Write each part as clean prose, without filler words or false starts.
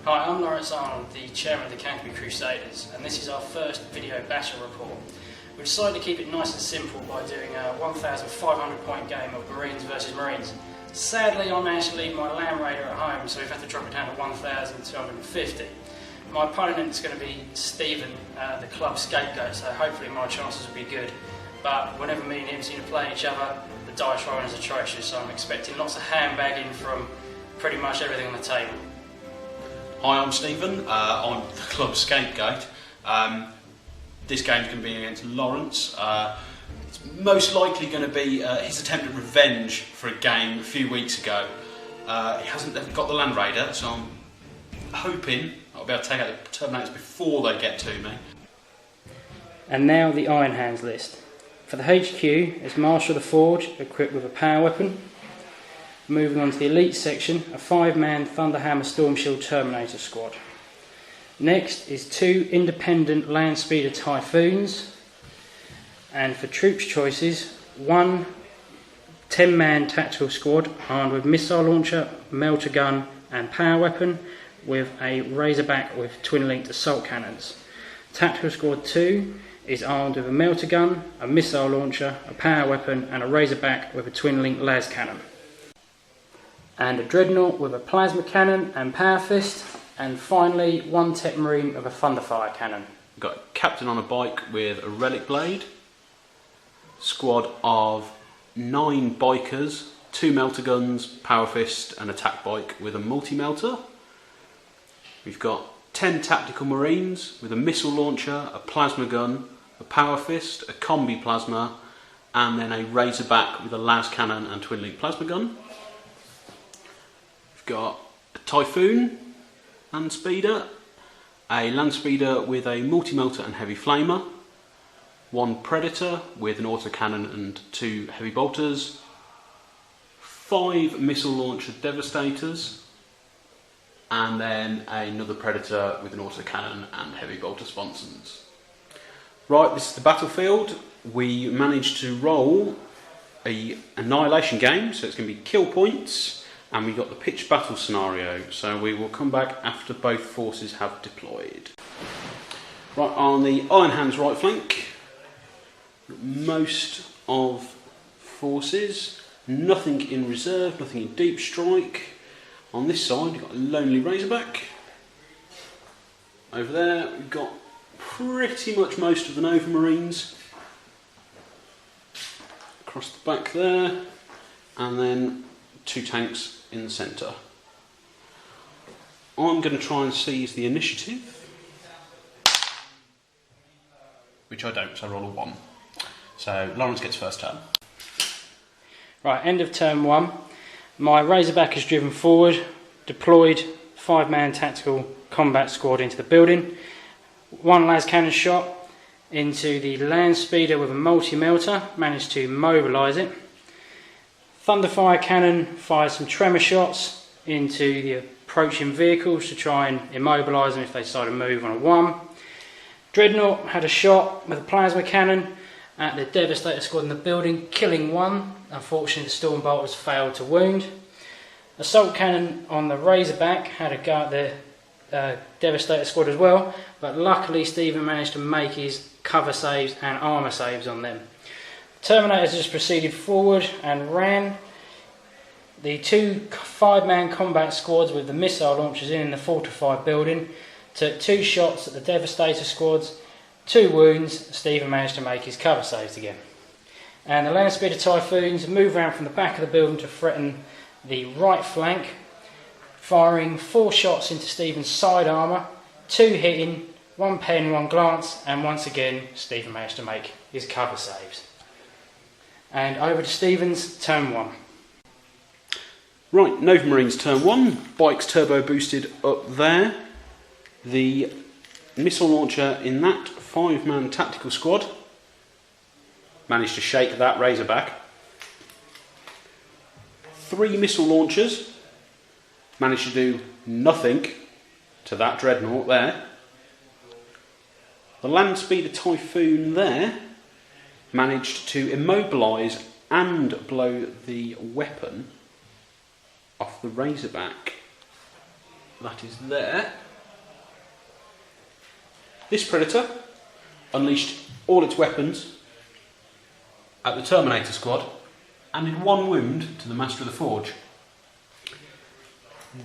Hi, I'm Lawrence Arnold, the chairman of the Canterbury Crusaders, and this is our first video battle report. We decided to keep it nice and simple by doing a 1,500 point game of Marines versus Marines. Sadly, I managed to leave my Land Raider at home, so we've had to drop it down to 1,250. My opponent is going to be Stephen, the club scapegoat, so hopefully my chances will be good. But whenever me and him seem to play each other, the dice rolling is atrocious, so I'm expecting lots of handbagging from pretty much everything on the table. Hi, I'm Stephen. I'm the club scapegoat. This game's going to be against Lawrence. It's most likely going to be his attempt at revenge for a game a few weeks ago. He hasn't got the Land Raider, so I'm hoping I'll be able to take out the Terminators before they get to me. And now the Ironhands list. For the HQ is Marshal of the Forge, equipped with a power weapon. Moving on to the elite section, a 5-man Thunderhammer Storm Shield Terminator squad. Next is 2 independent Landspeeder Typhoons. And for troops choices, 1 10-man tactical squad armed with missile launcher, Mmeltagun and power weapon, with a Razorback with twin-linked assault cannons. Tactical squad 2 is armed with a Mmeltagun, a missile launcher, a power weapon and a Razorback with a twin-linked Lascannon. And a Dreadnought with a Plasma Cannon and Power Fist, and finally 1 Tech Marine with a Thunderfire Cannon. We've got a captain on a bike with a Relic blade, squad of 9 bikers, 2 Mmeltaguns, Power Fist and attack bike with a Multi-melta. We've got 10 tactical Marines with a missile launcher, a Plasmagun, a Power Fist, a combi-plasma and then a Razorback with a Lascannon and twin-linked Plasmagun. We've got a Typhoon, Landspeeder, a Landspeeder with a Multi-melta and heavy flamer, 1 Predator with an autocannon and 2 heavy bolters, 5 missile launcher Devastators, and then another Predator with an autocannon and heavy bolter sponsons. Right, this is the battlefield. We managed to roll a annihilation game, so it's going to be kill points. And we got the pitched battle scenario, so we will come back after both forces have deployed. Right, on the Ironhands right flank, most of forces, nothing in reserve, nothing in deep strike. On this side, you've got a lonely Razorback. Over there, we've got pretty much most of the Novamarines. Across the back there, and then 2 tanks in the centre. I'm going to try and seize the initiative, which I don't, so I roll a 1. So Lawrence gets first turn. Right, end of turn 1. My Razorback is driven forward, deployed 5-man tactical combat squad into the building. 1 Lascannon shot into the Landspeeder with a multi-melta, managed to mobilise it. Thunderfire Cannon fired some tremor shots into the approaching vehicles to try and immobilise them if they decide to move on a 1. Dreadnought had a shot with a Plasma Cannon at the Devastator squad in the building, killing 1. Unfortunately, the Storm Bolters failed to wound. Assault Cannon on the Razorback had a go at the Devastator squad as well, but luckily Stephen managed to make his cover saves and armour saves on them. Terminators just proceeded forward and ran. The 2 5-man combat squads with the missile launchers in the fortified building took 2 shots at the Devastator squads, 2 wounds. Stephen managed to make his cover saves again. And the Landspeeder Typhoons moved around from the back of the building to threaten the right flank, firing 4 shots into Stephen's side armour, 2 hitting, 1 pen, 1 glance, and once again Stephen managed to make his cover saves. And over to Stephen's turn 1. Right, Novamarines turn 1, bikes turbo boosted up there. The missile launcher in that 5-man tactical squad managed to shake that Razorback. 3 missile launchers managed to do nothing to that Dreadnought there. The Landspeeder Typhoon there managed to immobilise and blow the weapon off the Razorback. that is there. This Predator unleashed all its weapons at the Terminator squad and did 1 wound to the Master of the Forge.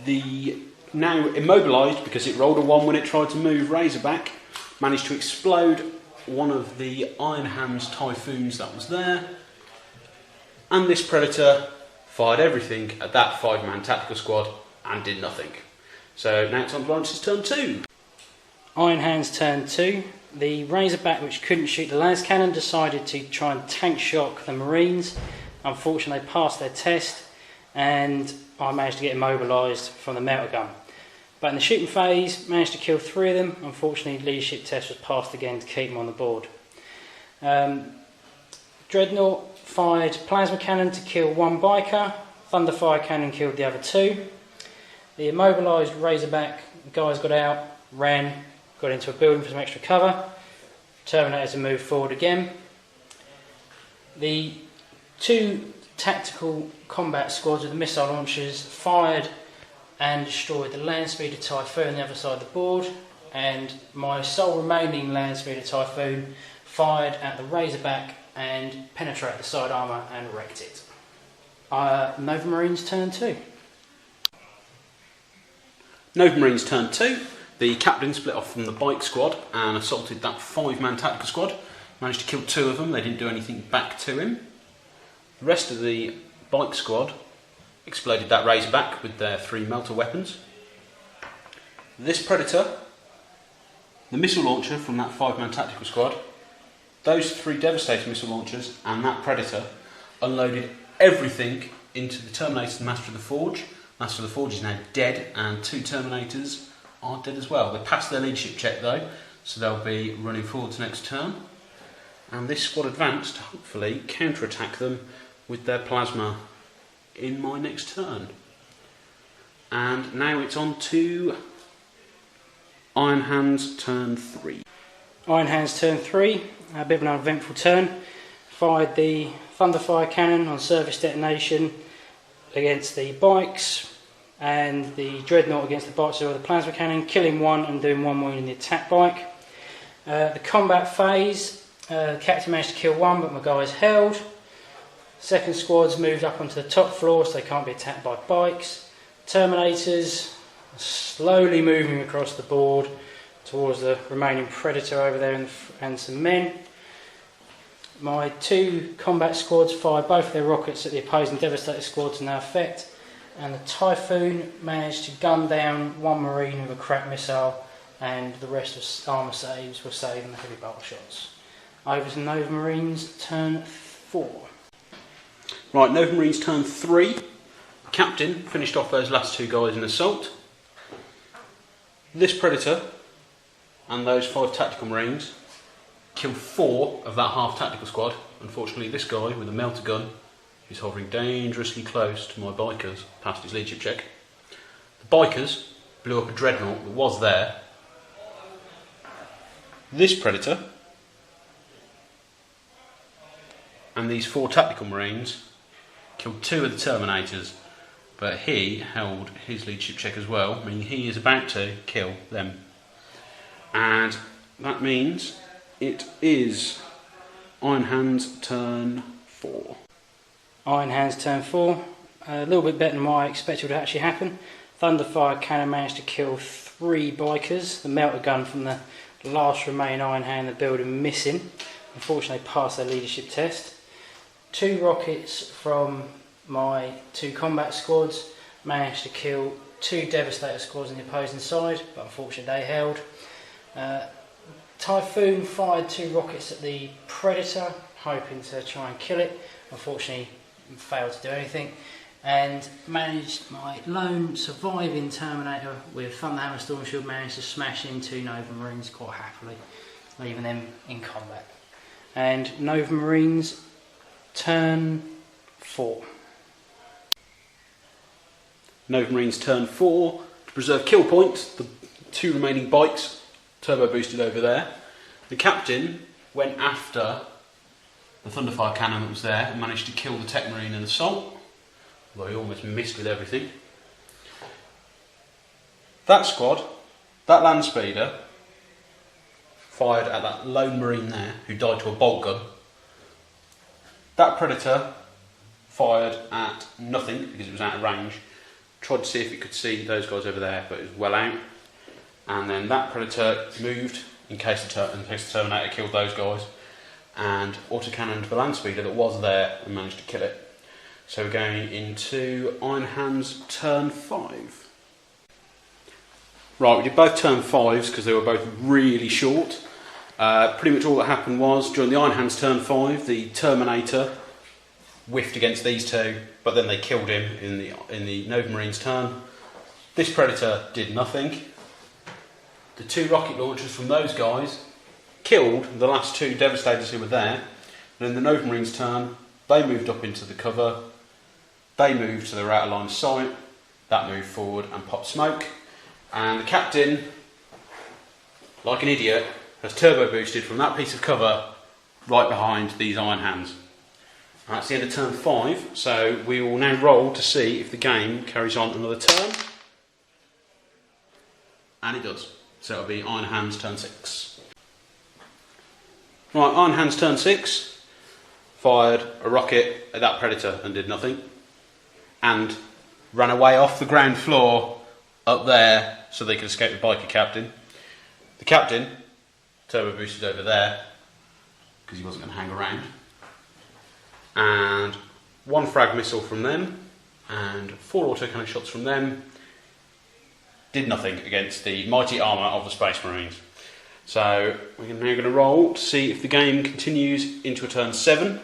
The now immobilised, because it rolled a 1 when it tried to move, Razorback managed to explode one of the Ironhands Typhoons that was there, and this Predator fired everything at that 5-man tactical squad and did nothing. So now it's on Lawrence's turn 2. Ironhands turn 2. The Razorback, which couldn't shoot the Lascannon, decided to try and tank shock the Marines. Unfortunately, they passed their test and I managed to get immobilised from the Mmeltagun. But in the shooting phase, managed to kill 3 of them. Unfortunately, leadership test was passed again to keep them on the board. Dreadnought fired Plasma Cannon to kill 1 biker. Thunderfire Cannon killed the other 2. The immobilised Razorback guys got out, ran, got into a building for some extra cover. Terminators have moved forward again. The 2 tactical combat squads with the missile launchers fired and destroyed the Landspeeder Typhoon on the other side of the board, and my sole remaining Landspeeder Typhoon fired at the Razorback and penetrated the side armour and wrecked it. Novamarines turn 2. Novamarines turn 2. The captain split off from the bike squad and assaulted that 5-man tactical squad. Managed to kill 2 of them, they didn't do anything back to him. The rest of the bike squad exploded that Razorback with their 3 melter weapons. This Predator, the missile launcher from that 5-man tactical squad, those 3 devastating missile launchers and that Predator unloaded everything into the Terminator and Master of the Forge. Master of the Forge is now dead and 2 Terminators are dead as well. They passed their leadership check though, so they'll be running forward to next turn. And this squad advanced to hopefully counter-attack them with their plasma in my next turn. And now it's on to Ironhands turn 3. Ironhands turn 3, a bit of an uneventful turn. Fired the Thunderfire Cannon on service detonation against the bikes, and the Dreadnought against the bikes with the Plasma Cannon, killing 1 and doing 1 wound in the attack bike. The combat phase, the captain managed to kill 1 but my guys held. Second squad's moved up onto the top floor so they can't be attacked by bikes. Terminators slowly moving across the board towards the remaining Predator over there and some men. My 2 combat squads fired both of their rockets at the opposing Devastator squad to no effect, and the Typhoon managed to gun down 1 Marine with a crack missile, and the rest of armour saves were saved in the heavy bolter shots. Over to Novamarines turn 4. Right, Novamarines turn 3. The captain finished off those last 2 guys in assault. This Predator and those 5 tactical Marines killed 4 of that half tactical squad. Unfortunately, this guy with a Mmeltagun is hovering dangerously close to my bikers, passed his leadership check. The bikers blew up a Dreadnought that was there. This Predator and these 4 tactical Marines killed 2 of the Terminators, but he held his leadership check as well, meaning he is about to kill them. And that means it is Ironhands turn 4. Ironhands turn 4, a little bit better than what I expected would actually happen. Thunderfire Cannon managed to kill 3 bikers, the Mmeltagun from the last remaining Ironhand in the building missing. Unfortunately, passed their leadership test. 2 rockets from my 2 combat squads managed to kill 2 Devastator squads on the opposing side, but unfortunately they held. Typhoon fired 2 rockets at the Predator, hoping to try and kill it. Unfortunately, failed to do anything, and managed my lone surviving Terminator with Thunderhammer Storm Shield managed to smash into Novamarines quite happily, leaving them in combat. And Novamarines turn 4. Novamarines turn 4. To preserve kill points, the 2 remaining bikes turbo boosted over there. The captain went after the Thunderfire Cannon that was there and managed to kill the Tech Marine in assault, although he almost missed with everything. that squad, that Landspeeder, fired at that lone marine there who died to a bolt gun. That Predator fired at nothing because it was out of range. Tried to see if it could see those guys over there, but it was well out. And then that Predator moved in case the Terminator killed those guys, and autocannoned the Landspeeder that was there and managed to kill it. So we're going into Ironhands turn 5. Right, we did both turn 5s because they were both really short. Pretty much all that happened was during the Ironhands turn 5, the Terminator whiffed against these two, but then they killed him in the Novamarines turn. This Predator did nothing. The 2 rocket launchers from those guys killed the last 2 Devastators who were there. And in the Novamarines turn, they moved up into the cover. They moved to their outer line of sight. That moved forward and popped smoke. And the captain, like an idiot, has turbo boosted from that piece of cover right behind these Ironhands. And that's the end of turn 5. So we will now roll to see if the game carries on another turn. And it does. So it'll be Ironhands turn 6. Right, Ironhands turn 6. Fired a rocket at that Predator and did nothing. And ran away off the ground floor up there so they could escape the biker captain. The captain turbo boosted over there because he wasn't going to hang around. And 1 frag missile from them and 4 autocannon shots from them did nothing against the mighty armour of the Space Marines. So we're now going to roll to see if the game continues into a turn 7.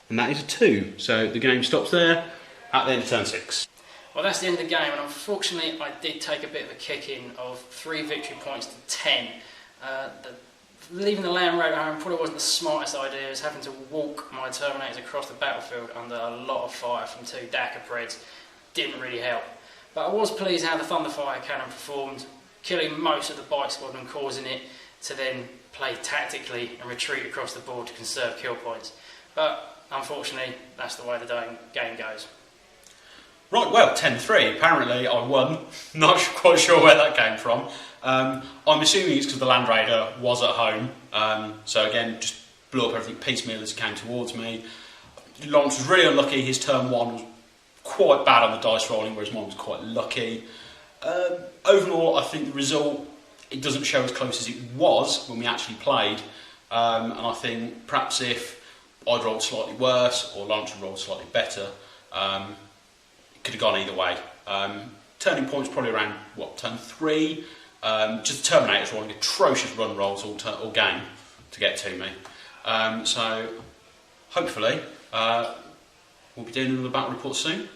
And that is a 2. So the game stops there at the end of turn 6. Well, that's the end of the game, and unfortunately I did take a bit of a kicking of 3 victory points to 10. Leaving the land road home probably wasn't the smartest idea, as having to walk my Terminators across the battlefield under a lot of fire from 2 Dakka Preds didn't really help. But I was pleased how the Thunderfire Cannon performed, killing most of the bike squad and causing it to then play tactically and retreat across the board to conserve kill points. But unfortunately, that's the way the game goes. Right, well, 10-3. Apparently I won. Not quite sure where that came from. I'm assuming it's because the Land Raider was at home. So again, just blew up everything piecemeal as it came towards me. Lawrence was really unlucky. His turn 1 was quite bad on the dice rolling, whereas mine was quite lucky. Overall, I think the result, it doesn't show as close as it was when we actually played. And I think perhaps if I'd rolled slightly worse or Lawrence had rolled slightly better, it could have gone either way. Turning points probably around, turn 3. Just the Terminators rolling atrocious run rolls all game to get to me. So hopefully we'll be doing another battle report soon.